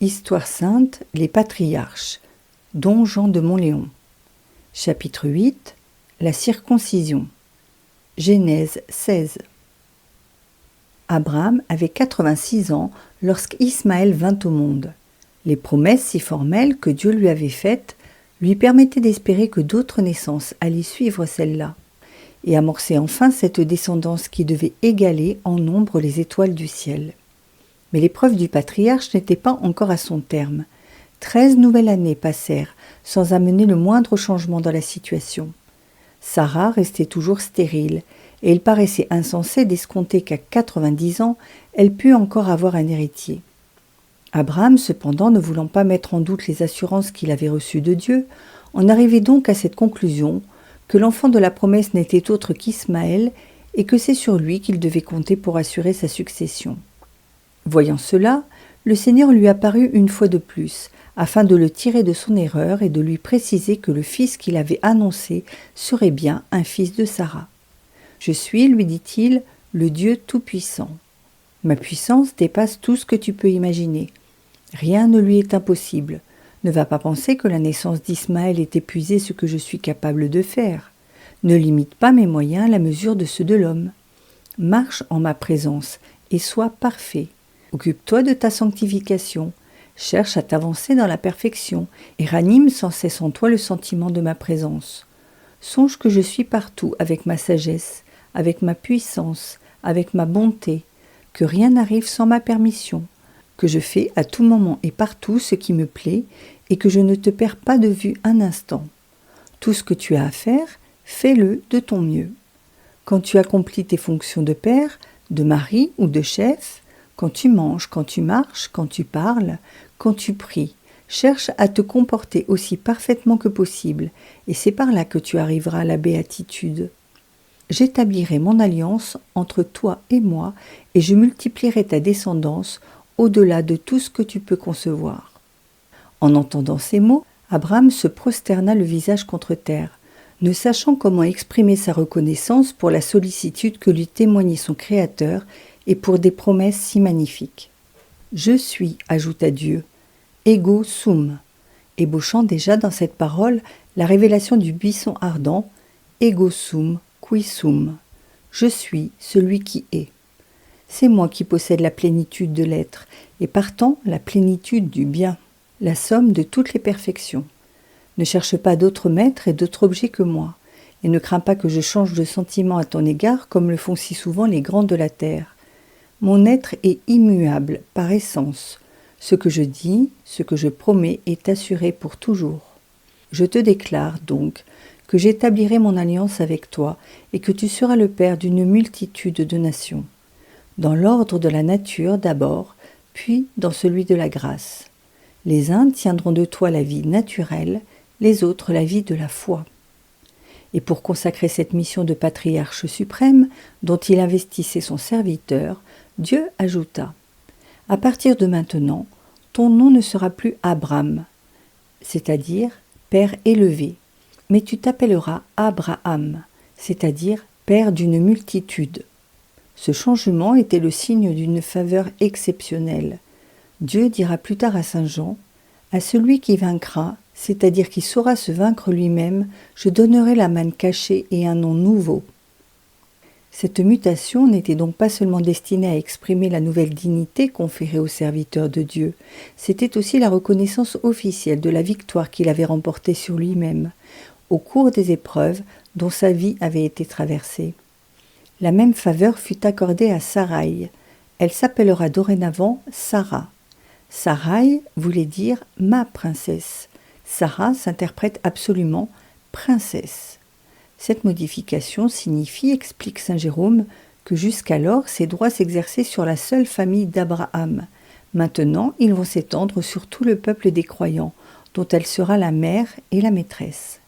Histoire sainte, les patriarches, Don Jean de Montléon. Chapitre 8, la circoncision. Genèse 16. Abraham avait 86 ans lorsqu'Ismaël vint au monde. Les promesses si formelles que Dieu lui avait faites lui permettaient d'espérer que d'autres naissances allaient suivre celle-là, et amorcer enfin cette descendance qui devait égaler en nombre les étoiles du ciel. Mais l'épreuve du patriarche n'était pas encore à son terme. 13 nouvelles années passèrent sans amener le moindre changement dans la situation. Sarah restait toujours stérile, et il paraissait insensé d'escompter qu'à 90 ans, elle pût encore avoir un héritier. Abraham, cependant, ne voulant pas mettre en doute les assurances qu'il avait reçues de Dieu, en arrivait donc à cette conclusion que l'enfant de la promesse n'était autre qu'Ismaël et que c'est sur lui qu'il devait compter pour assurer sa succession. Voyant cela, le Seigneur lui apparut une fois de plus, afin de le tirer de son erreur et de lui préciser que le fils qu'il avait annoncé serait bien un fils de Sarah. « Je suis, lui dit-il, le Dieu Tout-Puissant. Ma puissance dépasse tout ce que tu peux imaginer. Rien ne lui est impossible. Ne va pas penser que la naissance d'Ismaël ait épuisé ce que je suis capable de faire. Ne limite pas mes moyens à la mesure de ceux de l'homme. Marche en ma présence et sois parfait. Occupe-toi de ta sanctification, cherche à t'avancer dans la perfection et ranime sans cesse en toi le sentiment de ma présence. Songe que je suis partout avec ma sagesse, avec ma puissance, avec ma bonté, que rien n'arrive sans ma permission, que je fais à tout moment et partout ce qui me plaît et que je ne te perds pas de vue un instant. Tout ce que tu as à faire, fais-le de ton mieux. Quand tu accomplis tes fonctions de père, de mari ou de chef, quand tu manges, quand tu marches, quand tu parles, quand tu pries, cherche à te comporter aussi parfaitement que possible, et c'est par là que tu arriveras à la béatitude. J'établirai mon alliance entre toi et moi, et je multiplierai ta descendance au-delà de tout ce que tu peux concevoir. » En entendant ces mots, Abraham se prosterna le visage contre terre, ne sachant comment exprimer sa reconnaissance pour la sollicitude que lui témoignait son Créateur et pour des promesses si magnifiques. « Je suis, ajouta Dieu, ego sum, ébauchant déjà dans cette parole la révélation du buisson ardent, ego sum, qui sum, je suis celui qui est. C'est moi qui possède la plénitude de l'être, et partant la plénitude du bien, la somme de toutes les perfections. Ne cherche pas d'autre maître et d'autre objet que moi, et ne crains pas que je change de sentiment à ton égard comme le font si souvent les grands de la terre. Mon être est immuable par essence. Ce que je dis, ce que je promets est assuré pour toujours. Je te déclare donc que j'établirai mon alliance avec toi et que tu seras le père d'une multitude de nations. Dans l'ordre de la nature d'abord, puis dans celui de la grâce. Les uns tiendront de toi la vie naturelle, les autres la vie de la foi. Et pour consacrer cette mission de patriarche suprême, dont il investissait son serviteur, Dieu ajouta « À partir de maintenant, ton nom ne sera plus Abram, c'est-à-dire Père élevé, mais tu t'appelleras Abraham, c'est-à-dire Père d'une multitude. » Ce changement était le signe d'une faveur exceptionnelle. Dieu dira plus tard à saint Jean « À celui qui vaincra, c'est-à-dire qui saura se vaincre lui-même, je donnerai la manne cachée et un nom nouveau. » Cette mutation n'était donc pas seulement destinée à exprimer la nouvelle dignité conférée au serviteur de Dieu, c'était aussi la reconnaissance officielle de la victoire qu'il avait remportée sur lui-même, au cours des épreuves dont sa vie avait été traversée. La même faveur fut accordée à Saraï. Elle s'appellera dorénavant Sarah. Saraï voulait dire « ma princesse ». Sarah s'interprète absolument « princesse ». Cette modification signifie, explique saint Jérôme, que jusqu'alors ces droits s'exerçaient sur la seule famille d'Abraham. Maintenant, ils vont s'étendre sur tout le peuple des croyants, dont elle sera la mère et la maîtresse.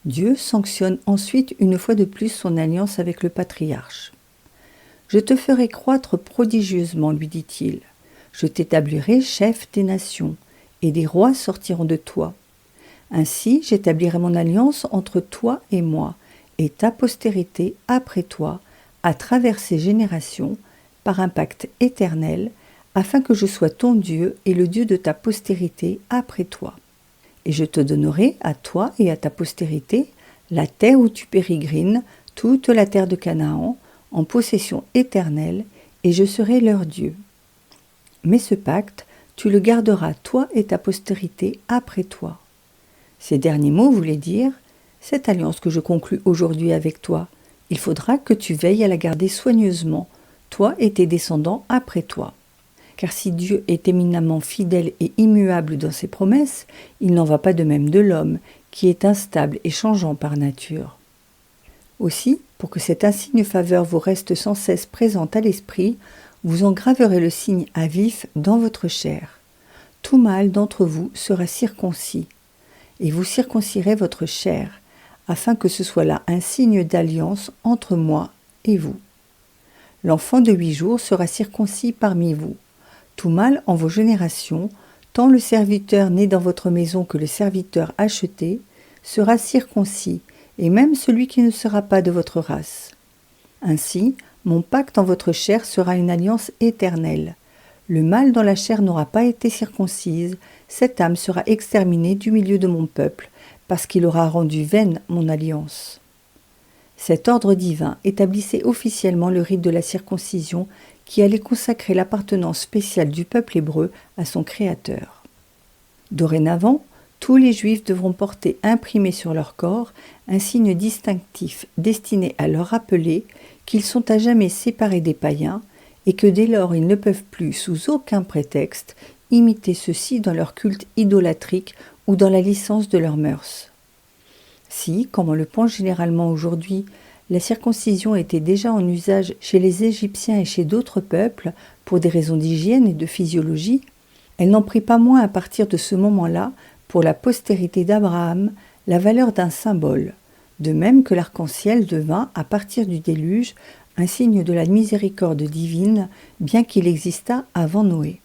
Dieu sanctionne ensuite une fois de plus son alliance avec le patriarche. « Je te ferai croître prodigieusement, lui dit-il. Je t'établirai chef des nations, et des rois sortiront de toi. Ainsi, j'établirai mon alliance entre toi et moi, et ta postérité après toi, à travers ces générations, par un pacte éternel, afin que je sois ton Dieu et le Dieu de ta postérité après toi. Et je te donnerai à toi et à ta postérité la terre où tu pérégrines, toute la terre de Canaan, en possession éternelle, et je serai leur Dieu. Mais ce pacte, tu le garderas toi et ta postérité après toi. » Ces derniers mots voulaient dire « Cette alliance que je conclus aujourd'hui avec toi, il faudra que tu veilles à la garder soigneusement, toi et tes descendants après toi. Car si Dieu est éminemment fidèle et immuable dans ses promesses, il n'en va pas de même de l'homme, qui est instable et changeant par nature. Aussi, pour que cette insigne faveur vous reste sans cesse présente à l'esprit, vous en graverez le signe à vif dans votre chair. Tout mâle d'entre vous sera circoncis, et vous circoncirez votre chair, afin que ce soit là un signe d'alliance entre moi et vous. L'enfant de 8 jours sera circoncis parmi vous. Tout mâle en vos générations, tant le serviteur né dans votre maison que le serviteur acheté, sera circoncis, et même celui qui ne sera pas de votre race. Ainsi, mon pacte en votre chair sera une alliance éternelle. Le mâle dont la chair n'aura pas été circoncise, cette âme sera exterminée du milieu de mon peuple, parce qu'il aura rendu vaine mon alliance. » Cet ordre divin établissait officiellement le rite de la circoncision qui allait consacrer l'appartenance spéciale du peuple hébreu à son Créateur. Dorénavant, tous les Juifs devront porter imprimé sur leur corps un signe distinctif destiné à leur rappeler qu'ils sont à jamais séparés des païens et que dès lors ils ne peuvent plus, sous aucun prétexte, imiter ceux-ci dans leur culte idolâtrique ou dans la licence de leurs mœurs. Si, comme on le pense généralement aujourd'hui, la circoncision était déjà en usage chez les Égyptiens et chez d'autres peuples pour des raisons d'hygiène et de physiologie, elle n'en prit pas moins à partir de ce moment-là, pour la postérité d'Abraham, la valeur d'un symbole, de même que l'arc-en-ciel devint, à partir du déluge, un signe de la miséricorde divine, bien qu'il existât avant Noé.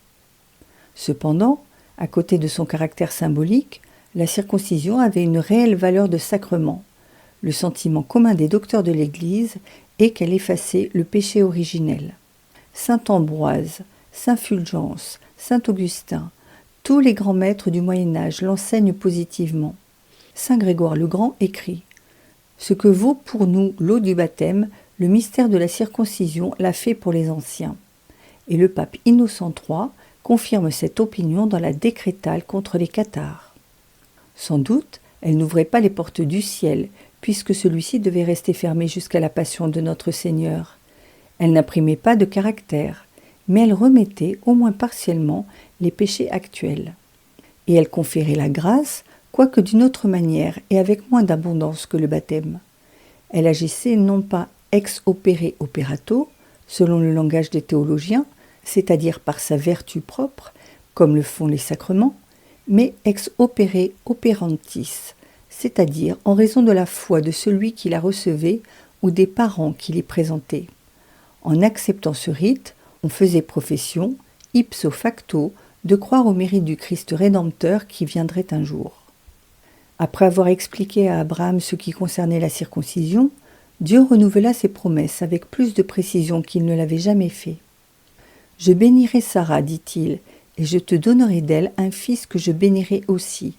Cependant, à côté de son caractère symbolique, la circoncision avait une réelle valeur de sacrement. Le sentiment commun des docteurs de l'Église est qu'elle effaçait le péché originel. Saint Ambroise, Saint Fulgence, Saint Augustin, tous les grands maîtres du Moyen-Âge l'enseignent positivement. Saint Grégoire le Grand écrit « Ce que vaut pour nous l'eau du baptême, le mystère de la circoncision l'a fait pour les anciens. » Et le pape Innocent III confirme cette opinion dans la décrétale contre les cathares. Sans doute, elle n'ouvrait pas les portes du ciel, puisque celui-ci devait rester fermé jusqu'à la passion de notre Seigneur. Elle n'imprimait pas de caractère, mais elle remettait, au moins partiellement, les péchés actuels. Et elle conférait la grâce, quoique d'une autre manière et avec moins d'abondance que le baptême. Elle agissait non pas ex opere operato, selon le langage des théologiens, c'est-à-dire par sa vertu propre, comme le font les sacrements, mais ex opere operantis, c'est-à-dire en raison de la foi de celui qui la recevait ou des parents qui les présentaient. En acceptant ce rite, on faisait profession, ipso facto, de croire au mérite du Christ rédempteur qui viendrait un jour. Après avoir expliqué à Abraham ce qui concernait la circoncision, Dieu renouvela ses promesses avec plus de précision qu'il ne l'avait jamais fait. « Je bénirai Sarah, dit-il, et je te donnerai d'elle un fils que je bénirai aussi.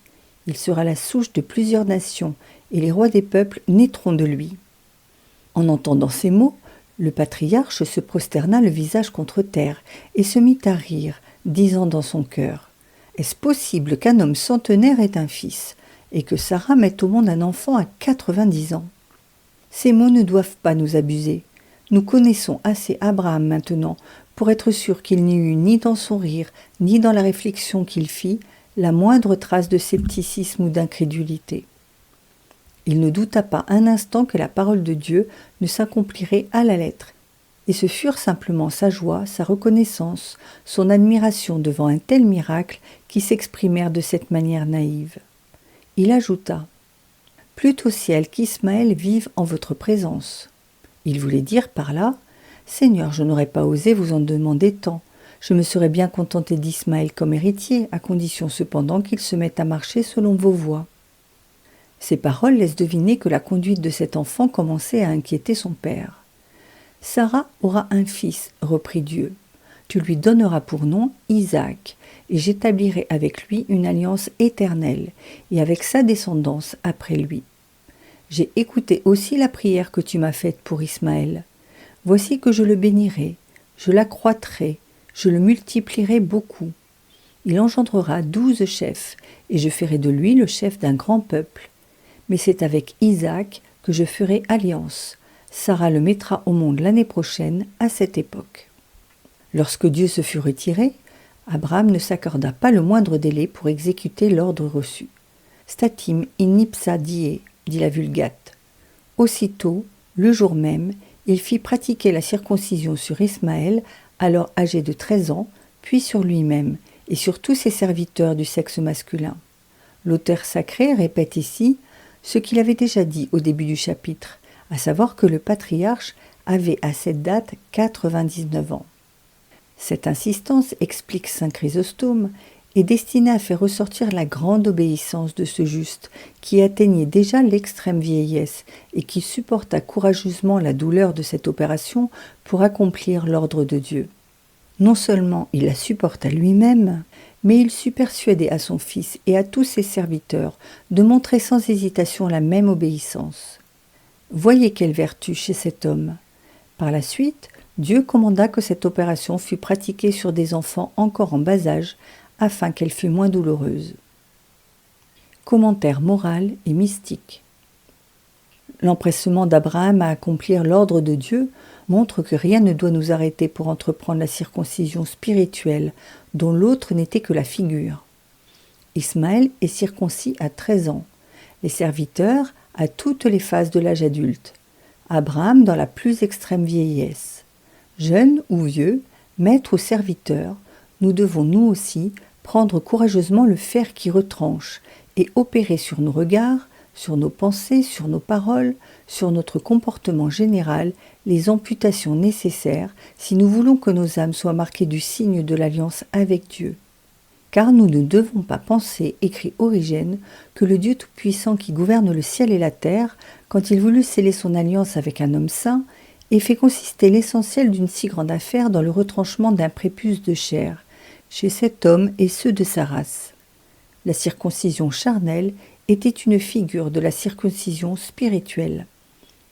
Il sera la souche de plusieurs nations, et les rois des peuples naîtront de lui. » En entendant ces mots, le patriarche se prosterna le visage contre terre et se mit à rire, disant dans son cœur « Est-ce possible qu'un homme centenaire ait un fils, et que Sarah mette au monde un enfant à 90 ans ?» Ces mots ne doivent pas nous abuser. Nous connaissons assez Abraham maintenant pour être sûrs qu'il n'y eut ni dans son rire, ni dans la réflexion qu'il fit, la moindre trace de scepticisme ou d'incrédulité. Il ne douta pas un instant que la parole de Dieu ne s'accomplirait à la lettre, et ce furent simplement sa joie, sa reconnaissance, son admiration devant un tel miracle qui s'exprimèrent de cette manière naïve. Il ajouta « Plût au ciel qu'Ismaël vive en votre présence. » Il voulait dire par là « Seigneur, je n'aurais pas osé vous en demander tant. Je me serais bien contenté d'Ismaël comme héritier, à condition cependant qu'il se mette à marcher selon vos voies. » Ces paroles laissent deviner que la conduite de cet enfant commençait à inquiéter son père. « Sarah aura un fils, reprit Dieu. Tu lui donneras pour nom Isaac, et j'établirai avec lui une alliance éternelle, et avec sa descendance après lui. J'ai écouté aussi la prière que tu m'as faite pour Ismaël. Voici que je le bénirai, je l'accroîtrai, je le multiplierai beaucoup. Il engendrera 12 chefs, et je ferai de lui le chef d'un grand peuple. Mais c'est avec Isaac que je ferai alliance. Sarah le mettra au monde l'année prochaine, à cette époque. Lorsque Dieu se fut retiré, Abraham ne s'accorda pas le moindre délai pour exécuter l'ordre reçu. Statim in ipsa die, dit la Vulgate. Aussitôt, le jour même, il fit pratiquer la circoncision sur Ismaël, alors âgé de 13 ans, puis sur lui-même, et sur tous ses serviteurs du sexe masculin. L'auteur sacré répète ici ce qu'il avait déjà dit au début du chapitre, à savoir que le patriarche avait à cette date 99 ans. Cette insistance, explique saint Chrysostome, est destinée à faire ressortir la grande obéissance de ce juste, qui atteignait déjà l'extrême vieillesse et qui supporta courageusement la douleur de cette opération pour accomplir l'ordre de Dieu. Non seulement il la supporta lui-même, mais il sut persuader à son fils et à tous ses serviteurs de montrer sans hésitation la même obéissance. Voyez quelle vertu chez cet homme. Par la suite, Dieu commanda que cette opération fût pratiquée sur des enfants encore en bas âge, afin qu'elle fût moins douloureuse. Commentaire moral et mystique. L'empressement d'Abraham à accomplir l'ordre de Dieu montre que rien ne doit nous arrêter pour entreprendre la circoncision spirituelle, dont l'autre n'était que la figure. Ismaël est circoncis à 13 ans, les serviteurs à toutes les phases de l'âge adulte, Abraham dans la plus extrême vieillesse. Jeunes ou vieux, maîtres ou serviteurs, nous devons nous aussi prendre courageusement le fer qui retranche et opérer sur nos regards, sur nos pensées, sur nos paroles, sur notre comportement général, les amputations nécessaires si nous voulons que nos âmes soient marquées du signe de l'alliance avec Dieu. Car nous ne devons pas penser, écrit Origène, que le Dieu Tout-Puissant qui gouverne le ciel et la terre, quand il voulut sceller son alliance avec un homme saint, ait fait consister l'essentiel d'une si grande affaire dans le retranchement d'un prépuce de chair, chez cet homme et ceux de sa race. La circoncision charnelle était une figure de la circoncision spirituelle.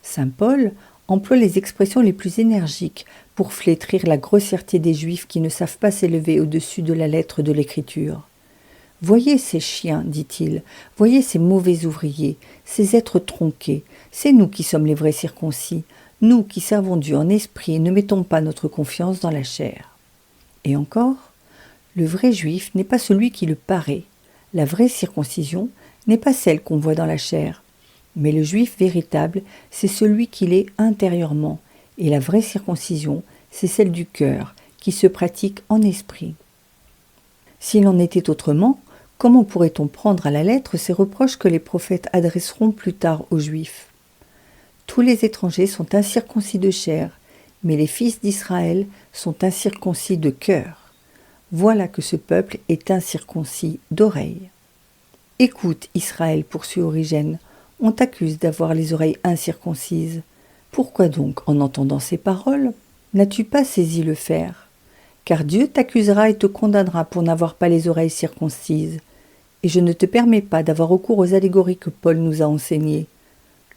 Saint Paul emploie les expressions les plus énergiques pour flétrir la grossièreté des Juifs qui ne savent pas s'élever au-dessus de la lettre de l'Écriture. « Voyez ces chiens, dit-il, voyez ces mauvais ouvriers, ces êtres tronqués, c'est nous qui sommes les vrais circoncis, nous qui servons Dieu en esprit et ne mettons pas notre confiance dans la chair. » Et encore, le vrai Juif n'est pas celui qui le paraît. La vraie circoncision n'est pas celle qu'on voit dans la chair. Mais le Juif véritable, c'est celui qu'il est intérieurement, et la vraie circoncision, c'est celle du cœur, qui se pratique en esprit. S'il en était autrement, comment pourrait-on prendre à la lettre ces reproches que les prophètes adresseront plus tard aux Juifs ? Tous les étrangers sont incirconcis de chair, mais les fils d'Israël sont incirconcis de cœur. Voilà que ce peuple est incirconcis d'oreille. Écoute, Israël, poursuit Origène, on t'accuse d'avoir les oreilles incirconcises. Pourquoi donc, en entendant ces paroles, n'as-tu pas saisi le fer ? Car Dieu t'accusera et te condamnera pour n'avoir pas les oreilles circoncises. Et je ne te permets pas d'avoir recours aux allégories que Paul nous a enseignées.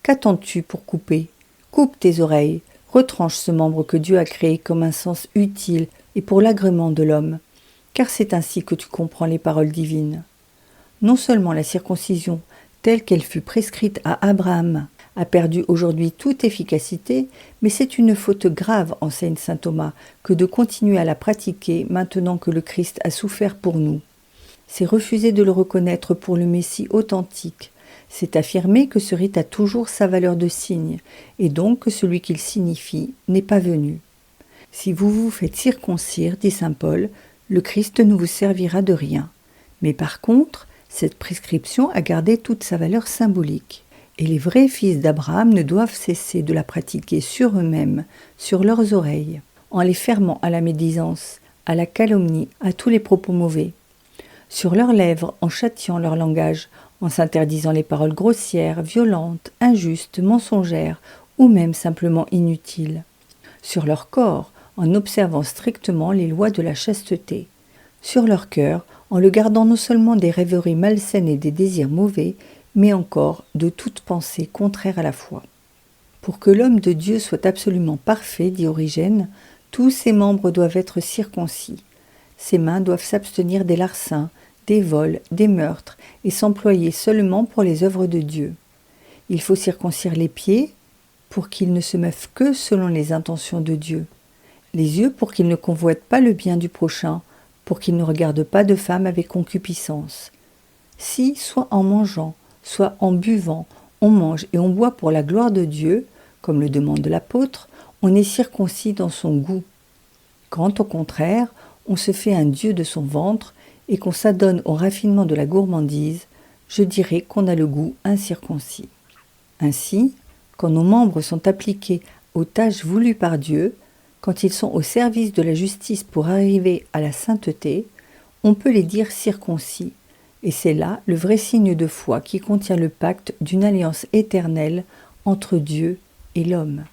Qu'attends-tu pour couper ? Coupe tes oreilles, retranche ce membre que Dieu a créé comme un sens utile et pour l'agrément de l'homme, car c'est ainsi que tu comprends les paroles divines. Non seulement la circoncision, telle qu'elle fut prescrite à Abraham, a perdu aujourd'hui toute efficacité, mais c'est une faute grave, enseigne saint Thomas, que de continuer à la pratiquer maintenant que le Christ a souffert pour nous. C'est refuser de le reconnaître pour le Messie authentique, c'est affirmer que ce rite a toujours sa valeur de signe, et donc que celui qu'il signifie n'est pas venu. Si vous vous faites circoncire, dit saint Paul, le Christ ne vous servira de rien. Mais par contre, cette prescription a gardé toute sa valeur symbolique. Et les vrais fils d'Abraham ne doivent cesser de la pratiquer sur eux-mêmes, sur leurs oreilles, en les fermant à la médisance, à la calomnie, à tous les propos mauvais. Sur leurs lèvres, en châtiant leur langage, en s'interdisant les paroles grossières, violentes, injustes, mensongères, ou même simplement inutiles. Sur leur corps, en observant strictement les lois de la chasteté. Sur leur cœur, en le gardant non seulement des rêveries malsaines et des désirs mauvais, mais encore de toute pensée contraire à la foi. Pour que l'homme de Dieu soit absolument parfait, dit Origène, tous ses membres doivent être circoncis. Ses mains doivent s'abstenir des larcins, des vols, des meurtres, et s'employer seulement pour les œuvres de Dieu. Il faut circoncire les pieds pour qu'ils ne se meuvent que selon les intentions de Dieu. Les yeux pour qu'ils ne convoitent pas le bien du prochain, pour qu'ils ne regardent pas de femmes avec concupiscence. Si, soit en mangeant, soit en buvant, on mange et on boit pour la gloire de Dieu, comme le demande l'apôtre, on est circoncis dans son goût. Quand au contraire, on se fait un dieu de son ventre et qu'on s'adonne au raffinement de la gourmandise, je dirais qu'on a le goût incirconcis. Ainsi, quand nos membres sont appliqués aux tâches voulues par Dieu, quand ils sont au service de la justice pour arriver à la sainteté, on peut les dire circoncis, et c'est là le vrai signe de foi qui contient le pacte d'une alliance éternelle entre Dieu et l'homme.